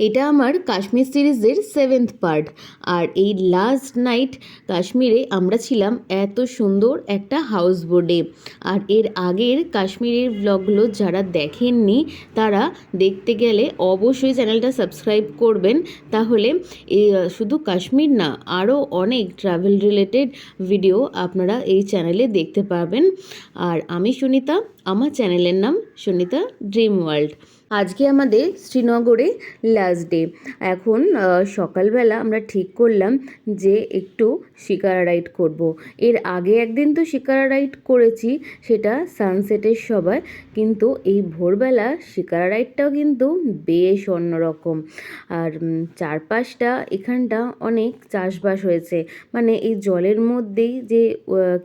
এটা আমার কাশ্মীর সিরিজের 7th পার্ট। আর এই লাস্ট নাইট কাশ্মীরে আমরা ছিলাম এত সুন্দর একটা হাউস বোটে। আর এর আগের কাশ্মীরের ব্লগগুলো যারা দেখেননি তারা দেখতে গেলে অবশ্যই চ্যানেলটা সাবস্ক্রাইব করবেন। তাহলে শুধু কাশ্মীর না, আরও অনেক ট্রাভেল রিলেটেড ভিডিও আপনারা এই চ্যানেলে দেখতে পাবেন। আর আমি সুনিতা, আমার চ্যানেলের নাম সুনিতা ড্রিম ওয়ার্ল্ড। আজকে আমাদের শ্রীনগরে লাস্ট ডে। এখন সকালবেলা আমরা ঠিক করলাম যে একটু শিকারা রাইড করব। এর আগে একদিন তো শিকারা রাইড করেছি, সেটা সানসেটের সময়, কিন্তু এই ভোরবেলা শিকারা রাইডটাও কিন্তু বেশ অন্যরকম। আর চারপাশটা এখানটা অনেক চাষবাস হয়েছে, মানে এই জলের মধ্যেই যে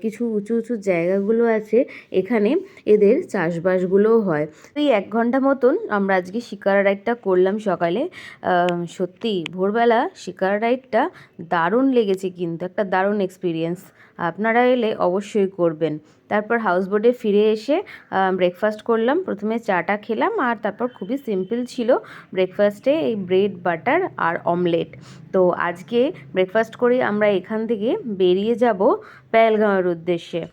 কিছু উঁচু উঁচু জায়গাগুলো আছে এখানে এদের চাষবাসগুলোও হয়। এই 1 ঘন্টা মতন আমরা আজকে শিকারা রাইডটা করলাম সকালে। সত্যি ভোরবেলা শিকারা রাইডটা দারুণ লেগেছে, কিন্তু একটা দারুণ এক্সপিরিয়েন্স। আপনারা এলে অবশ্যই করবেন। তারপর হাউস বোটে ফিরে এসে ব্রেকফাস্ট করলাম। প্রথমে চাটা খেলাম, আর তারপর খুবই সিম্পল ছিল ব্রেকফাস্টে এই ব্রেড বাটার আর অমলেট। তো আজকে ব্রেকফাস্ট করে আমরা এখান থেকে বেরিয়ে যাব পেহেলগাঁওয়ের উদ্দেশ্যে।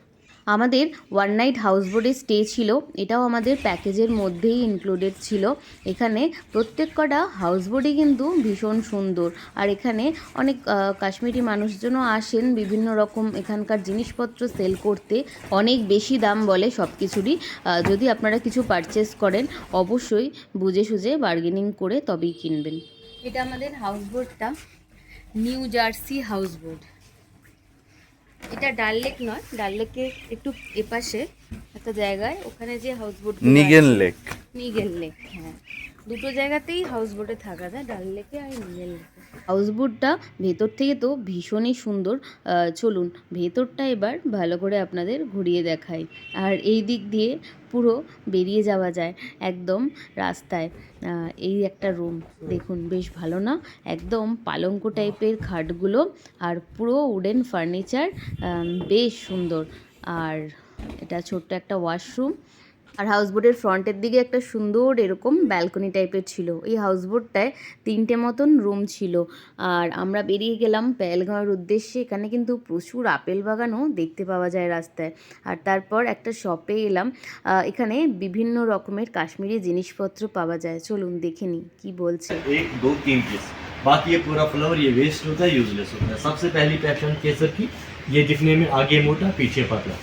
আমাদের 1 নাইট হাউস বোটে স্টে ছিল, এটাও আমাদের প্যাকেজের মধ্যেই ইনক্লুডেড ছিল। এখানে প্রত্যেক কটা হাউস বোটই কিন্তু ভীষণ সুন্দর। আর এখানে অনেক কাশ্মীরি মানুষজনও আসেন বিভিন্ন রকম এখানকার জিনিসপত্র সেল করতে। অনেক বেশি দাম বলে সব কিছুরই। যদি আপনারা কিছু পারচেস করেন অবশ্যই বুঝে সুঝে বার্গেনিং করে তবেই কিনবেন। এটা আমাদের হাউস বোটটা, নিউ জার্সি হাউস বোট। এটা ডাল লেক নয়, ডাল লেকের একটু এপাশে একটা জায়গায়, ওখানে যে হাউস বোট নিগেল লেক, হ্যাঁ, দুটো জায়গাতেই হাউস বোটে থাকা যায়, ডাল লেকে আর নিগেল লেকে। হাউস বোটটা ভেতর থেকে তো ভীষণই সুন্দর। চলুন ভেতরটা এবার ভালো করে আপনাদের ঘুরিয়ে দেখাই। আর এই দিক দিয়ে পুরো বেরিয়ে যাওয়া যায় একদম রাস্তায়। এই একটা রুম দেখুন, বেশ ভালো না? একদম পালঙ্ক টাইপের খাটগুলো, আর পুরো উডেন ফার্নিচার, বেশ সুন্দর। আর এটা ছোট্ট একটা ওয়াশরুম। আর হাউসবোটের ফ্রন্টের দিকে একটা সুন্দর এরকম ব্যালকনি টাইপের ছিল। এই হাউসবোটটায় 3টে মতন রুম ছিল। আর আমরা বেরিয়ে গেলাম পেহেলগাঁওয়ের উদ্দেশ্যে। এখানে কিন্তু প্রচুর আপেল বাগানও দেখতে পাওয়া যায় রাস্তায়। আর তারপর একটা শপে এলাম, এখানে বিভিন্ন রকমের কাশ্মীরি জিনিসপত্র পাওয়া যায়। চলুন দেখে নিই কি বলছে। 1 2 3 पीस, बाकी ये पूरा फ्लावर ये वेस्ट होता है, यूजलेस होता है। सबसे पहली पहचान केसर की, ये दिखने में आगे मोटा पीछे पतला,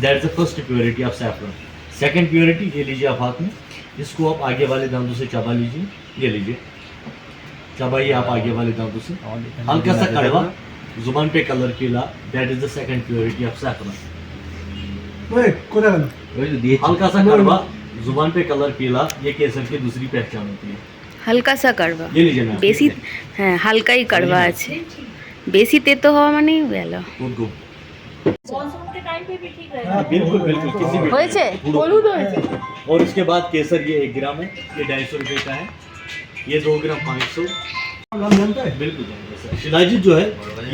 that is the first purity of saffron. Second purity ये लीजिए आप हाथ में, इसको आप आगे वाले दांतों से चबा लीजिए, ये लीजिए चबाइए आप आगे वाले दांतों से। हल्का सा कड़वा, जुबान पे कलर पीला, that is the second purity of saffron. हल्का सा कड़वा, जुबान पे कलर पीला, ये केसर की दूसरी पहचान होती है। হালকা সা কাড়বা, ये लीजिए मैम, বেশি, হ্যাঁ হালকাই কাড়বা আছে, বেশি তেতো হওয়া মানেই গেল। Good good. हाँ बिल्कुल बिल्कुल, किसी भी হয়েছে? हलूद होएছে। और उसके बाद केसर ये 1 ग्राम है, ये 250 रुपये का है। ये 2 ग्राम 500। बिल्कुल जानते हैं सर। शिलाजित जो है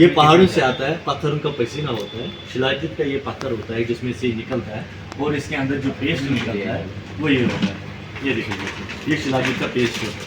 ये पहाड़ों से आता है, पत्थरों का पसीना होता है। शिलाजित का ये पत्थर होता है जिसमें से निकलता है, और इसके अंदर जो पेस्ट निकलता है वो ये होता है। ये देखिए, ये शिलाजित का पेस्ट होता है।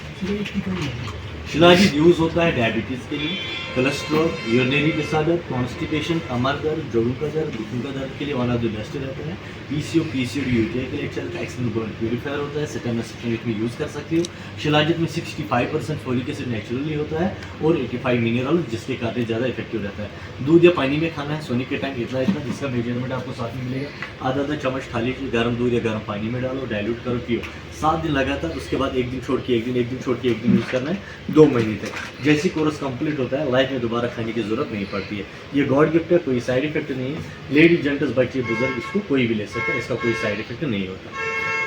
शिलाजित यूज होता है डायबिटीज़ के लिए, कोलेस्ट्रॉल, यूरिनरी डिसऑर्डर, कॉन्स्टिपेशन, कमर दर्द, जोड़ों का दर्द, घुटनों का दर्द के लिए वन ऑफ द बेस्ट रहता है। पीसीओडी यूटीआई के लिए अच्छा रहता है। एक्सटर्नल बर्न प्यूरीफायर होता है, सेटामिक में यूज़ कर सकते हो। शिलाजित में 65% फोलिक एसिड नेचुरली होता है, और 85 मिनरल, जिसके कारण ज़्यादा इफेक्टिव रहता है। दूध या पानी में खाना है, सोने के टाइम इतना इतना, जिसका मेजरमेंट आपको साथ में मिलेगा। आधा चम्मच थाली गर्म दूध या गर्म पानी में डालो, डाइल्यूट करो, पियो 7 दिन लगातार। उसके बाद 1 दिन छोड़ के 1 दिन, 1 दिन छोड़ के 1 दिन यूज़ करना है 2 महीने तक। जैसे कोर्स कंप्लीट होता है, लाइफ में दोबारा खाने की जरूरत नहीं पड़ती है। ये गॉड गिफ्ट है, कोई साइड इफेक्ट नहीं है। लेडी जेंटल्स, बच्चे, बुजुर्ग, इसको कोई भी ले सकता है, इसका कोई साइड इफेक्ट नहीं होता।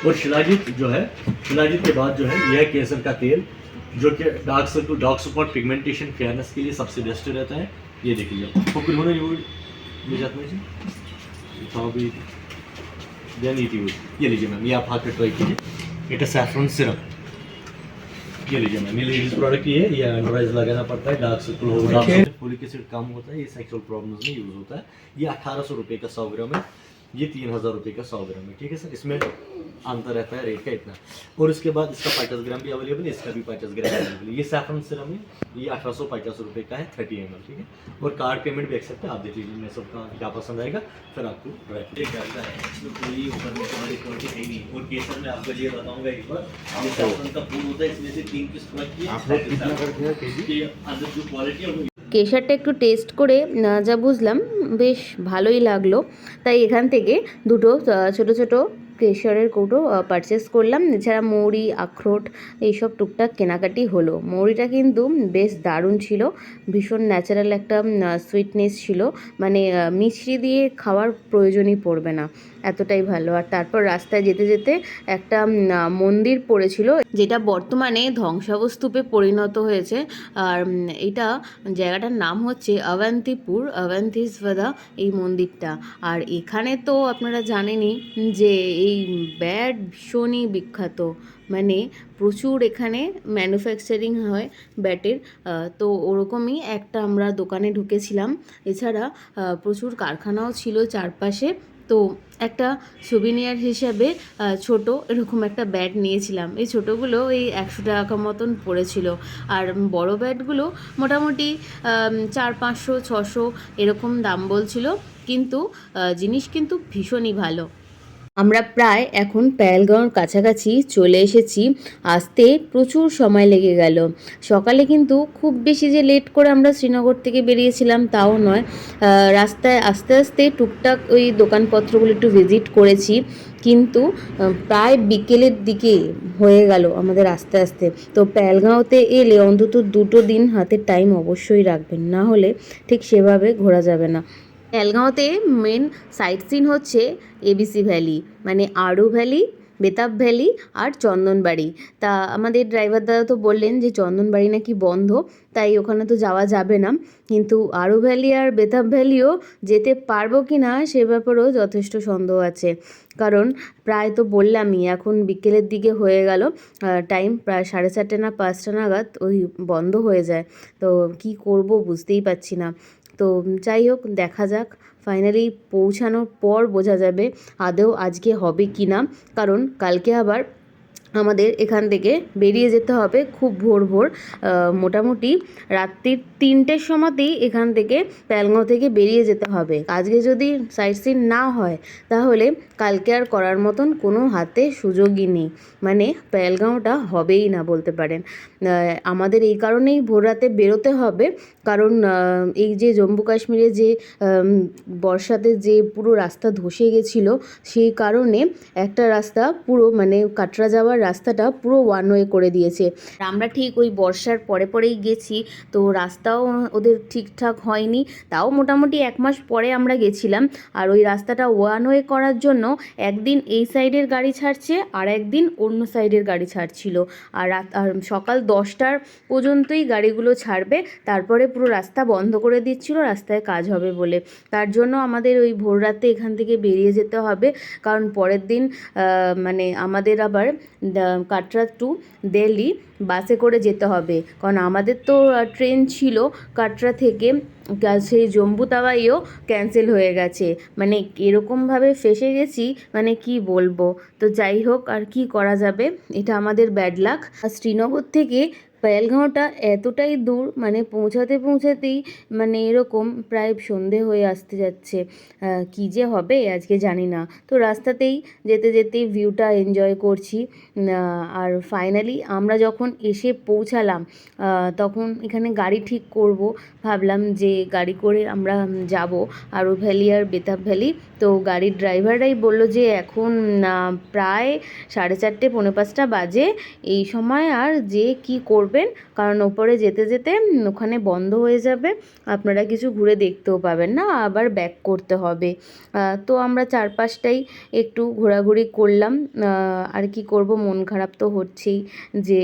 और शिलाजित जो है, शिलाजित के बाद जो है यह केसर का तेल, जो कि dark circle, dark spot, pigmentation, fairness के लिए सबसे बेस्ट रहता है। ये देखिए ये लीजिए मैम, ये आप हाथ पे ट्राई कीजिए। इट सैफरन सिरप, ये लीजिए मैम, ये लेडीज प्रोडक्ट ही है, ये अंडरआइज लगाना पड़ता है। डार्क सर्कल हो, फोलिक एसिड कम होता है, ये सेक्सुअल प्रॉब्लम्स में यूज होता है। ये 1800 रुपये का 100 ग्राम है। ये 3,000 रुपये का 100 ग्राम है, ठीक है सर। इसमें अंतर रहता है रेट का इतना। और उसके बाद इसका 50 ग्राम भी अवेलेबल है, इसका भी 50 ग्राम अवेलेबल है। ये सैफरन सिरम है, ये 1850 रुपये का है 30 ml, ठीक है। और कार्ड पेमेंट भी एक्सेप्ट है, आप देख लीजिए मैं सबका क्या पसंद आएगा फिर आपको ड्राई करता है। इसमें कोई उभरने की हमारी क्वालिटी है नहीं। और केसर में आपको ये बताऊंगा एक बार, ये सैफरन का फूल होता है, इसमें से 3 पीस रखिए, अंदर जो क्वालिटी है वो। কেশারটা একটু টেস্ট করে যা বুঝলাম বেশ ভালোই লাগলো, তাই এখান থেকে দুটো ছোট ছোট কেশরের কৌটো পারচেস করলাম। এছাড়া মৌরি, আখরোট এইসব টুকটাক কেনাকাটি হলো। মৌরিটা কিন্তু বেশ দারুণ ছিল, ভীষণ ন্যাচারাল একটা সুইটনেস ছিল, মানে মিষ্টি দিয়ে খাওয়ার প্রয়োজনই পড়বে না, এতটাই ভালো। আর তারপর রাস্তায় যেতে যেতে একটা মন্দির পড়েছিল, যেটা বর্তমানে ধ্বংসাবস্তূপে পরিণত হয়েছে। আর এটা জায়গাটার নাম হচ্ছে অবন্তিপুর, অবন্তিসভাদা এই মন্দিরটা। আর এখানে তো আপনারা জানেনই যে এই ব্যাট ভীষণই বিখ্যাত, মানে প্রচুর এখানে ম্যানুফ্যাকচারিং হয় ব্যাটের। তো ওরকমই একটা আমরা দোকানে ঢুকেছিলাম। এছাড়া প্রচুর কারখানাও ছিল চারপাশে। তো একটা সুভিনিয়ার হিসাবে ছোট এরকম একটা ব্যাট নিয়েছিলাম। এই ছোটোগুলো এই 100 টাকা মতন পড়েছিল। আর বড় ব্যাটগুলো মোটামুটি 400, 500 এরকম দাম বলছিল, কিন্তু জিনিস কিন্তু ভীষণই ভালো। আমরা প্রায় এখন পেহেলগাঁওর কাছাকাছি চলে এসেছি, আসতে প্রচুর সময় লেগে গেল। সকালে কিন্তু খুব বেশি যে লেট করে আমরা শ্রীনগর থেকে বেরিয়েছিলাম তাও নয়, রাস্তায় আস্তে আস্তে টুকটাক ওই দোকানপত্রগুলো একটু ভিজিট করেছি, কিন্তু প্রায় বিকেলের দিকে হয়ে গেল আমাদের আস্তে আস্তে। তো পেহেলগাঁওতে এলে অন্তত 2 দিন হাতে টাইম অবশ্যই রাখবেন, না হলে ঠিক সেভাবে ঘোরা যাবে না। পেহেলগাঁওতে মেন সাইট সিন হচ্ছে এবিসি ভ্যালি, মানে আড়ু ভ্যালি, বেতাব ভ্যালি আর চন্দনবাড়ি। তা আমাদের ড্রাইভার দাদা তো বললেন যে চন্দনবাড়ি নাকি বন্ধ, তাই ওখানে তো যাওয়া যাবে না, কিন্তু আড়ু ভ্যালি আর বেতাব ভ্যালিও যেতে পারবো কি না সে ব্যাপারেও যথেষ্ট সন্দেহ আছে। কারণ প্রায় তো বললামই এখন বিকেলের দিকে হয়ে গেল, টাইম প্রায় 4:30 না 5টা নাগাদ ওই বন্ধ হয়ে যায়। তো কি করব বুঝতেই পারছি না। তো যাই হোক, দেখা যাক, ফাইনালি পৌঁছানোর পর বোঝা যাবে আদৌ আজকে হবে কি না। কারণ কালকে আবার আমাদের এখান থেকে বেরিয়ে যেতে হবে খুব ভোর ভোর, মোটামুটি রাত্রির 3টের সময়তেই এখান থেকে পেহেলগাঁও থেকে বেরিয়ে যেতে হবে। আজকে যদি সাইট সিন না হয় তাহলে কালকে আর করার মতন কোনো হাতে সুযোগই নেই, মানে পেহেলগাঁওটা হবেই না বলতে পারেন। আমাদের এই কারণেই ভোর রাতে বেরোতে হবে, কারণ এই যে জম্মু কাশ্মীরে যে বর্ষাতে যে পুরো রাস্তা ধসে গেছিলো, সেই কারণে একটা রাস্তা পুরো মানে কাটরা যাওয়ার রাস্তাটা পুরো ওয়ান ওয়ে করে দিয়েছে। আমরা ঠিক ওই বর্ষার পরে পরেই গেছি, তো রাস্তাও ওদের ঠিকঠাক হয়নি, তাও মোটামুটি 1 মাস পরে আমরা গেছিলাম। আর ওই রাস্তাটা ওয়ান ওয়ে করার জন্য একদিন এই সাইডের গাড়ি ছাড়ছে আর একদিন অন্য সাইডের গাড়ি ছাড়ছিল। আর সকাল 10টার পর্যন্তই গাড়িগুলো ছাড়বে, তারপরে পুরো রাস্তা বন্ধ করে দিচ্ছিল রাস্তায় কাজ হবে বলে। তার জন্য আমাদের ওই ভোর রাতে এখান থেকে বেরিয়ে যেতে হবে, কারণ পরের দিন মানে আমাদের আবার কাটরা টু দিল্লি বাসে করে যেতে হবে। কারণ আমাদের তো ট্রেন ছিল কাটরা থেকে, সেই জম্মু তাওয়াইও ক্যান্সেল হয়ে গেছে। মানে এরকমভাবে ফেসে গেছি, মানে কি বলবো। তো যাই হোক, আর কি করা যাবে, এটা আমাদের ব্যাড লাক। আর শ্রীনগর থেকে পেহেলগাঁওটা এতটাই দূর, মানে পৌঁছাতেই মানে এরকম প্রায় সন্ধে হয়ে আসতে যাচ্ছে। কী যে হবে আজকে জানি না। তো রাস্তাতেই যেতেই ভিউটা এনজয় করছি। আর ফাইনালি আমরা যখন এসে পৌঁছালাম তখন এখানে গাড়ি ঠিক করব, ভাবলাম যে গাড়ি করে আমরা যাব আড়ু ভ্যালি আর বেতাব ভ্যালি। তো গাড়ির ড্রাইভাররাই বললো যে এখন প্রায় 4:30 পৌনে 5টা বাজে, এই সময় আর যে কি করবেন, কারণ ওপরে যেতে যেতে ওখানে বন্ধ হয়ে যাবে, আপনারা কিছু ঘুরে দেখতেও পাবেন না, আবার ব্যাক করতে হবে। তো আমরা চারপাশটাই একটু ঘোরাঘুরি করলাম। আর কি করব, মন খারাপ তো হচ্ছেই যে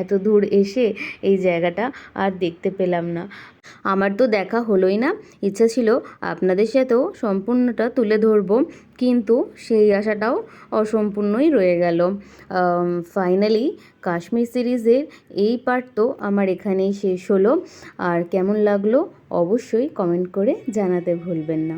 এত দূর এসে এই জায়গাটা আর দেখতে পেলাম না। আমার তো দেখা হলোই না, ইচ্ছা ছিল আপনাদের সাথেও সম্পূর্ণটা তুলে ধরবো, কিন্তু সেই আশাটাও অসম্পূর্ণই রয়ে গেল। ফাইনালি কাশ্মীর সিরিজের এই পার্ট তো আমার এখানেই শেষ হলো। আর কেমন লাগলো অবশ্যই কমেন্ট করে জানাতে ভুলবেন না।